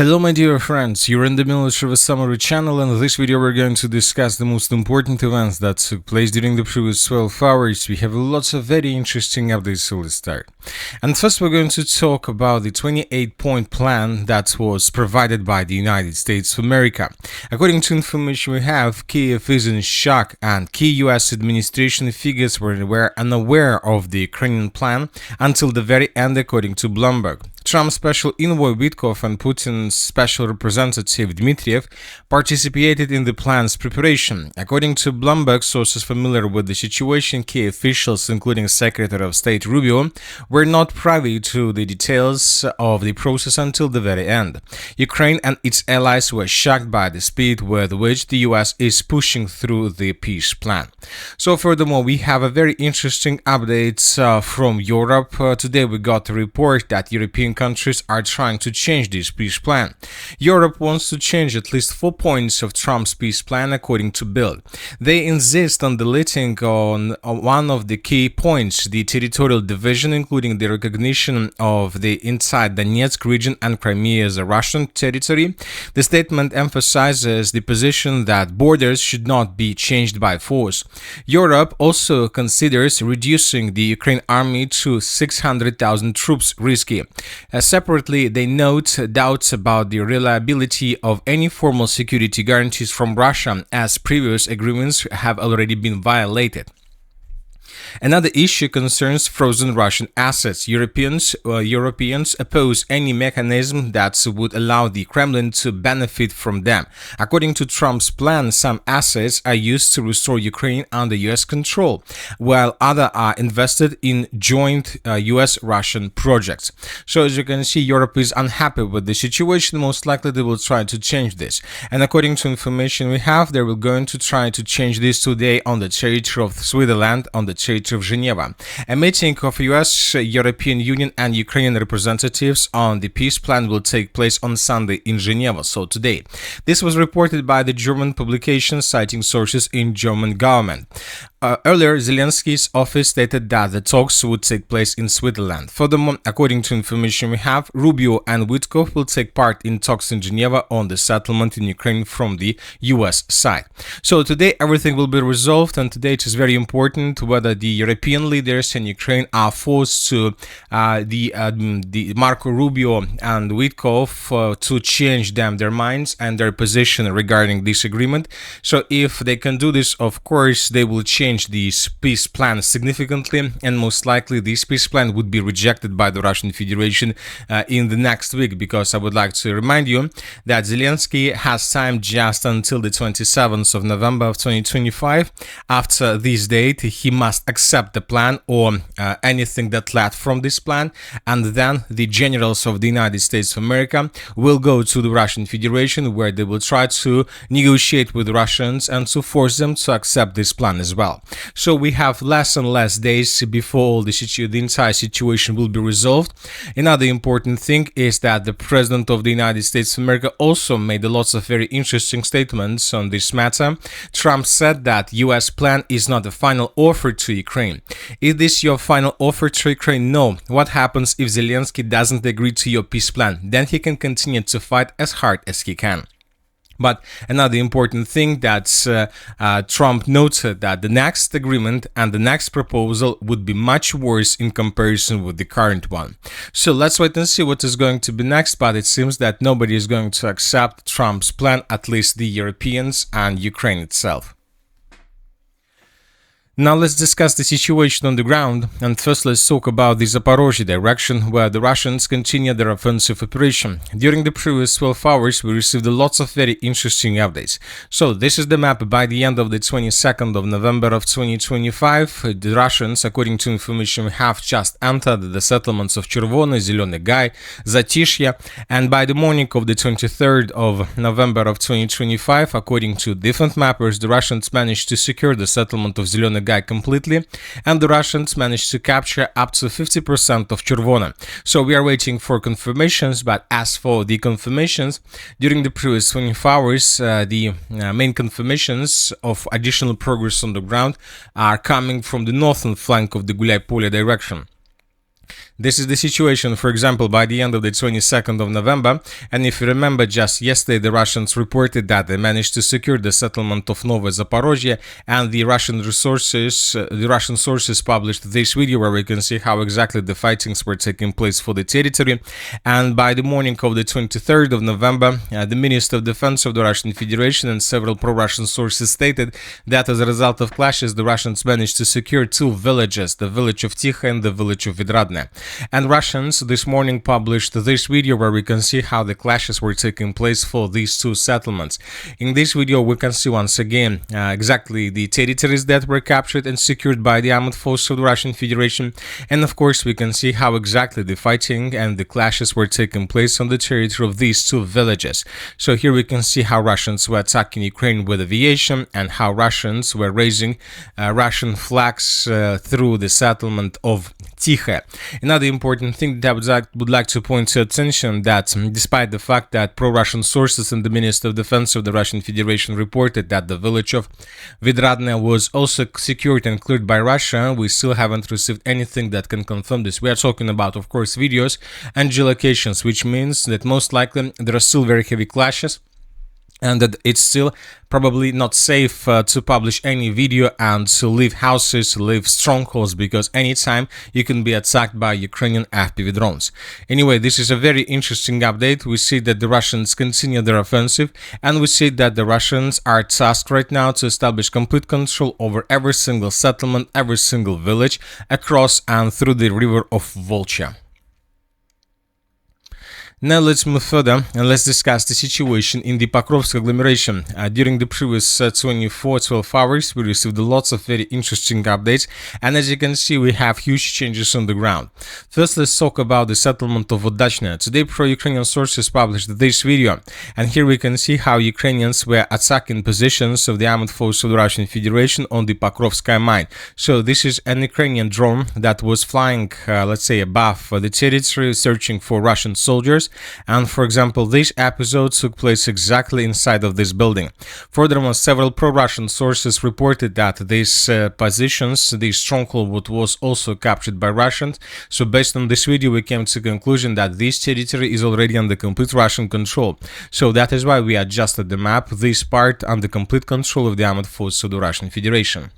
Hello my dear friends, you're in the Military Summary channel, and in this video we're going to discuss the most important events that took place during the previous 12 hours. We have lots of very interesting updates, so let's start. And first we're going to talk about the 28-point plan that was provided by the United States of America. According to information we have, Kyiv is in shock and key US administration figures were unaware of the Ukrainian plan until the very end, according to Bloomberg. Trump's special envoy Witkoff and Putin's special representative Dmitriev participated in the plan's preparation. According to Bloomberg, sources familiar with the situation, key officials, including Secretary of State Rubio, were not privy to the details of the process until the very end. Ukraine and its allies were shocked by the speed with which the US is pushing through the peace plan. So furthermore, we have a very interesting update from Europe. Today we got a report that European countries are trying to change this peace plan. Europe wants to change at least 4 points of Trump's peace plan, according to Bild. They insist on deleting on one of the key points, the territorial division, including the recognition of the inside Donetsk region and Crimea as a Russian territory. The statement emphasizes the position that borders should not be changed by force. Europe also considers reducing the Ukraine army to 600,000 troops risky. Separately, they note doubts about the reliability of any formal security guarantees from Russia, as previous agreements have already been violated. Another issue concerns frozen Russian assets. Europeans oppose any mechanism that would allow the Kremlin to benefit from them. According to Trump's plan, some assets are used to restore Ukraine under US control, while others are invested in joint US-Russian projects. So as you can see, Europe is unhappy with the situation. Most likely they will try to change this. And according to information we have, they will going to try to change this today on the territory of Switzerland, on the territory of Geneva. A meeting of US, European Union and Ukrainian representatives on the peace plan will take place on Sunday in Geneva, so today. This was reported by the German publication citing sources in German government. Earlier, Zelensky's office stated that the talks would take place in Switzerland. Furthermore, according to information we have, Rubio and Witkoff will take part in talks in Geneva on the settlement in Ukraine from the US side. So today everything will be resolved, and today it is very important whether the European leaders in Ukraine are forced to the Marco Rubio and Witkoff to change their minds and their position regarding this agreement. So if they can do this, of course, they will change this peace plan significantly, and most likely this peace plan would be rejected by the Russian Federation in the next week, because I would like to remind you that Zelensky has time just until the 27th of November of 2025. After this date, he must accept the plan or anything that led from this plan, and then the generals of the United States of America will go to the Russian Federation, where they will try to negotiate with the Russians and to force them to accept this plan as well. So we have less and less days before the entire situation will be resolved. Another important thing is that the President of the United States of America also made lots of very interesting statements on this matter. Trump said that US plan is not a final offer to Ukraine. Is this your final offer to Ukraine? No. What happens if Zelensky doesn't agree to your peace plan? Then he can continue to fight as hard as he can. But another important thing that Trump noted that the next agreement and the next proposal would be much worse in comparison with the current one. So let's wait and see what is going to be next, but it seems that nobody is going to accept Trump's plan, at least the Europeans and Ukraine itself. Now let's discuss the situation on the ground, and first let's talk about the Zaporozhye direction, where the Russians continue their offensive operation. During the previous 12 hours, we received lots of very interesting updates. So this is the map by the end of the 22nd of November of 2025. The Russians, according to information we have, just entered the settlements of Chervony, Zeleny Gai, Zatishye, and by the morning of the 23rd of November of 2025, according to different mappers, the Russians managed to secure the settlement of Zeleny Gai completely, and the Russians managed to capture up to 50% of Chervony. So we are waiting for confirmations, but as for the confirmations, during the previous 24 hours, the main confirmations of additional progress on the ground are coming from the northern flank of the Gulay Polye direction. This is the situation, for example, by the end of the 22nd of November. And if you remember, just yesterday, the Russians reported that they managed to secure the settlement of Novaya Zaporozhye, and the Russian sources published this video where we can see how exactly the fightings were taking place for the territory. And by the morning of the 23rd of November, the Minister of Defense of the Russian Federation and several pro-Russian sources stated that as a result of clashes, the Russians managed to secure two villages, the village of Tykhe and the village of Vidradne. And Russians this morning published this video where we can see how the clashes were taking place for these two settlements. In this video, we can see once again exactly the territories that were captured and secured by the armed forces of the Russian Federation. And of course, we can see how exactly the fighting and the clashes were taking place on the territory of these two villages. So here we can see how Russians were attacking Ukraine with aviation and how Russians were raising Russian flags through the settlement of Tykhe. Another important thing that I would like to point to attention that despite the fact that pro-Russian sources and the Minister of Defense of the Russian Federation reported that the village of Vidradne was also secured and cleared by Russia, we still haven't received anything that can confirm this. We are talking about, of course, videos and geolocations, which means that most likely there are still very heavy clashes, and that it's still probably not safe to publish any video and to leave houses, leave strongholds, because anytime you can be attacked by Ukrainian FPV drones. Anyway, this is a very interesting update. We see that the Russians continue their offensive, and we see that the Russians are tasked right now to establish complete control over every single settlement, every single village across and through the river of Volcha. Now let's move further and let's discuss the situation in the Pokrovsk agglomeration. During the previous 12 hours, we received lots of very interesting updates, and as you can see, we have huge changes on the ground. First, let's talk about the settlement of Vidradne. Today, pro-Ukrainian sources published this video, and here we can see how Ukrainians were attacking positions of the armed forces of the Russian Federation on the Pokrovskaya mine. So this is an Ukrainian drone that was flying, let's say, above the territory, searching for Russian soldiers. And for example, this episode took place exactly inside of this building. Furthermore, several pro-Russian sources reported that these positions, this stronghold was also captured by Russians. So based on this video, we came to the conclusion that this territory is already under complete Russian control. So that is why we adjusted the map, this part under complete control of the armed forces of the Russian Federation.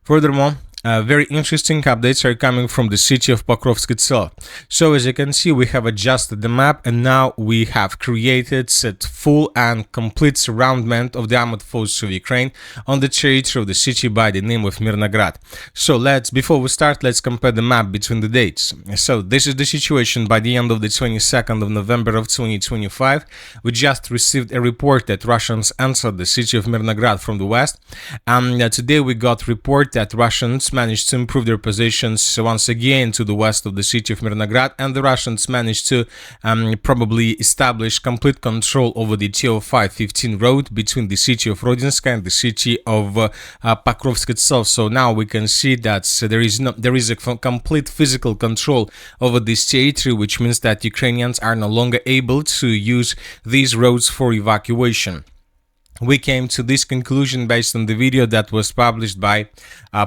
Furthermore, very interesting updates are coming from the city of Pokrovsk itself. So as you can see, we have adjusted the map, and now we have created a full and complete surroundment of the armed forces of Ukraine on the territory of the city by the name of Mirnograd. So before we start, let's compare the map between the dates. So this is the situation by the end of the 22nd of November of 2025. We just received a report that Russians entered the city of Mirnograd from the west, and today we got report that Russians managed to improve their positions once again to the west of the city of Mirnograd, and the Russians managed to probably establish complete control over the TO515 road between the city of Rodinska and the city of Pokrovsk itself. So now we can see that there is a complete physical control over this territory, which means that Ukrainians are no longer able to use these roads for evacuation. We came to this conclusion based on the video that was published by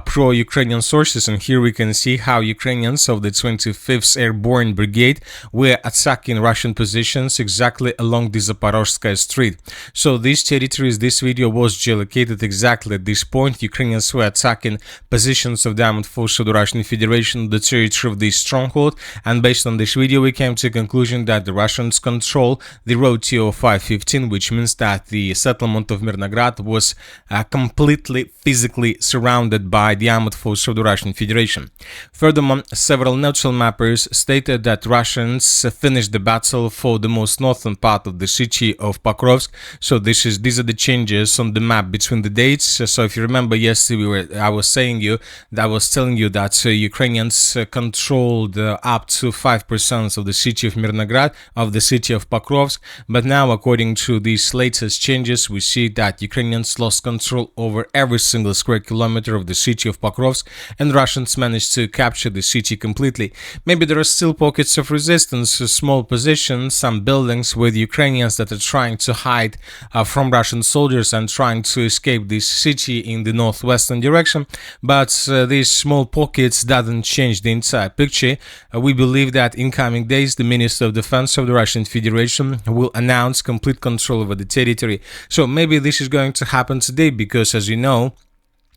pro-Ukrainian sources, and here we can see how Ukrainians of the 25th Airborne Brigade were attacking Russian positions exactly along the Zaporozhskaya Street. So these territories, this video was geolocated exactly at this point. Ukrainians were attacking positions of the armed forces of the Russian Federation, the territory of this stronghold, and based on this video we came to the conclusion that the Russians control the road TO515, which means that the settlement of Mirnograd was completely physically surrounded by the armed forces of the Russian Federation. Furthermore, several neutral mappers stated that Russians finished the battle for the most northern part of the city of Pokrovsk. So these are the changes on the map between the dates. So if you remember, yesterday I was telling you that Ukrainians controlled up to 5% of the city of Mirnograd, of the city of Pokrovsk, but now according to these latest changes, we see that Ukrainians lost control over every single square kilometer of the city of Pokrovsk, and Russians managed to capture the city completely. Maybe there are still pockets of resistance, small positions, some buildings with Ukrainians that are trying to hide from Russian soldiers and trying to escape this city in the northwestern direction, but these small pockets doesn't change the entire picture. We believe that in coming days the Minister of Defense of the Russian Federation will announce complete control over the territory. So maybe this is going to happen today because, as you know,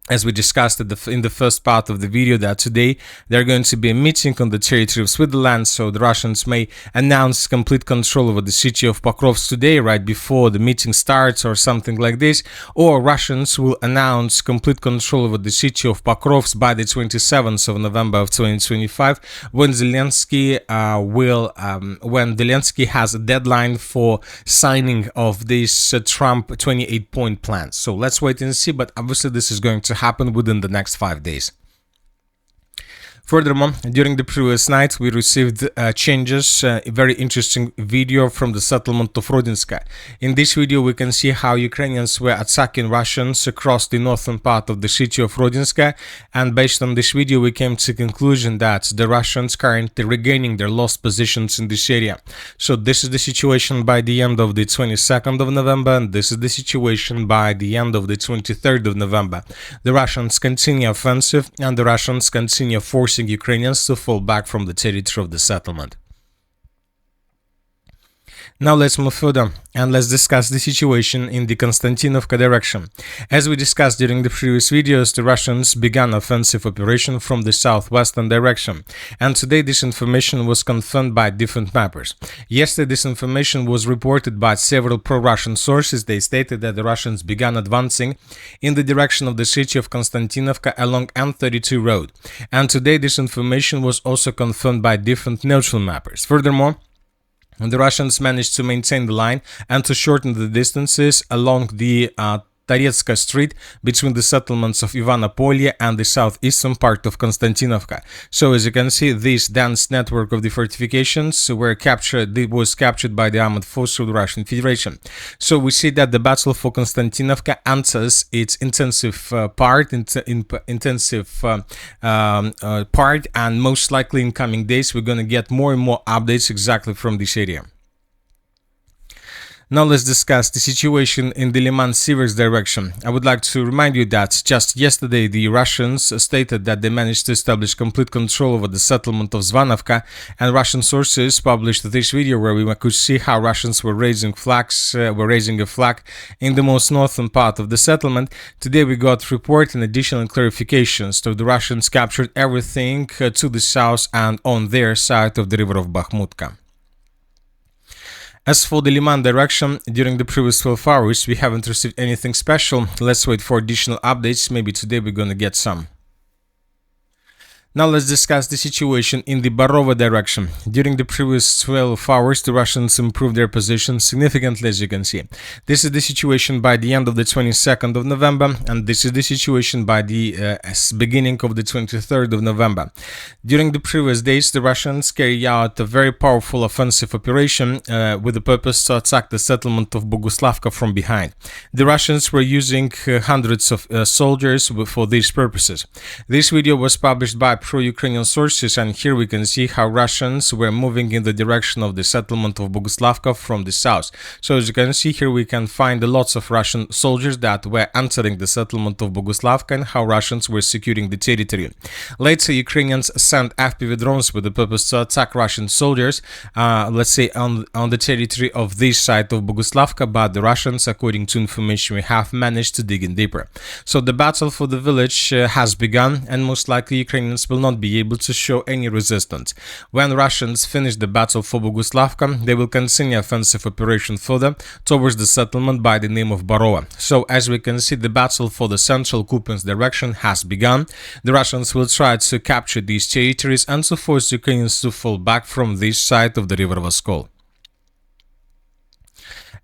as we discussed in the first part of the video, that today there's going to be a meeting on the territory of Switzerland, so the Russians may announce complete control over the city of Pokrovsk today, right before the meeting starts or something like this, or Russians will announce complete control over the city of Pokrovsk by the 27th of November of 2025, when Zelensky has a deadline for signing of this Trump 28-point plan. So let's wait and see, but obviously this is going to happen within the next 5 days. Furthermore, during the previous night, we received changes, a very interesting video from the settlement of Rodinska. In this video, we can see how Ukrainians were attacking Russians across the northern part of the city of Rodinska, and based on this video, we came to the conclusion that the Russians currently regaining their lost positions in this area. So this is the situation by the end of the 22nd of November, and this is the situation by the end of the 23rd of November. The Russians continue offensive, and the Russians continue forcing Ukrainians to fall back from the territory of the settlement. Now let's move further and let's discuss the situation in the Konstantinovka direction. As we discussed during the previous videos, the Russians began offensive operation from the southwestern direction, and today this information was confirmed by different mappers. Yesterday this information was reported by several pro-Russian sources. They stated that the Russians began advancing in the direction of the city of Konstantinovka along M32 road, and today this information was also confirmed by different neutral mappers. Furthermore, the Russians managed to maintain the line and to shorten the distances along the Tykhe Street between the settlements of Ivano-Polye and the southeastern part of Konstantinovka. So as you can see, this dense network of the fortifications was captured by the armed forces of the Russian Federation. So we see that the battle for Konstantinovka enters its intensive part, and most likely in coming days we're going to get more and more updates exactly from this area. Now let's discuss the situation in the Liman-Sivers direction. I would like to remind you that just yesterday the Russians stated that they managed to establish complete control over the settlement of Zvanovka, and Russian sources published this video where we could see how Russians were raising a flag in the most northern part of the settlement. Today we got report and additional clarifications. So the Russians captured everything to the south and on their side of the river of Bakhmutka. As for the Liman direction, during the previous 12 hours, we haven't received anything special. Let's wait for additional updates. Maybe today we're gonna get some. Now let's discuss the situation in the Barova direction. During the previous 12 hours, the Russians improved their position significantly, as you can see. This is the situation by the end of the 22nd of November, and this is the situation by the beginning of the 23rd of November. During the previous days, the Russians carried out a very powerful offensive operation with the purpose to attack the settlement of Boguslavka from behind. The Russians were using hundreds of soldiers for these purposes. This video was published by pro-Ukrainian sources, and here we can see how Russians were moving in the direction of the settlement of Boguslavka from the south. So as you can see here, we can find lots of Russian soldiers that were entering the settlement of Boguslavka and how Russians were securing the territory. Later, Ukrainians sent FPV drones with the purpose to attack Russian soldiers, let's say on the territory of this side of Boguslavka, but the Russians, according to information we have, managed to dig in deeper. So the battle for the village has begun, and most likely Ukrainians will not be able to show any resistance. When Russians finish the battle for Boguslavka, they will continue offensive operation further towards the settlement by the name of Barova. So as we can see, the battle for the central Kupiansk direction has begun. The Russians will try to capture these territories and to force Ukrainians to fall back from this side of the river Voskol.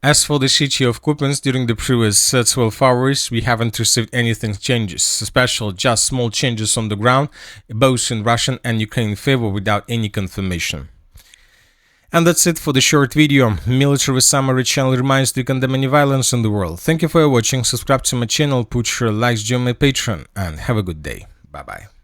As for the city of Kupiansk, during the previous 12 hours, we haven't received anything changes, special, just small changes on the ground, both in Russian and Ukrainian favor without any confirmation. And that's it for the short video. Military Summary channel reminds you to condemn any violence in the world. Thank you for watching, subscribe to my channel, put your likes, join my Patreon, and have a good day. Bye bye.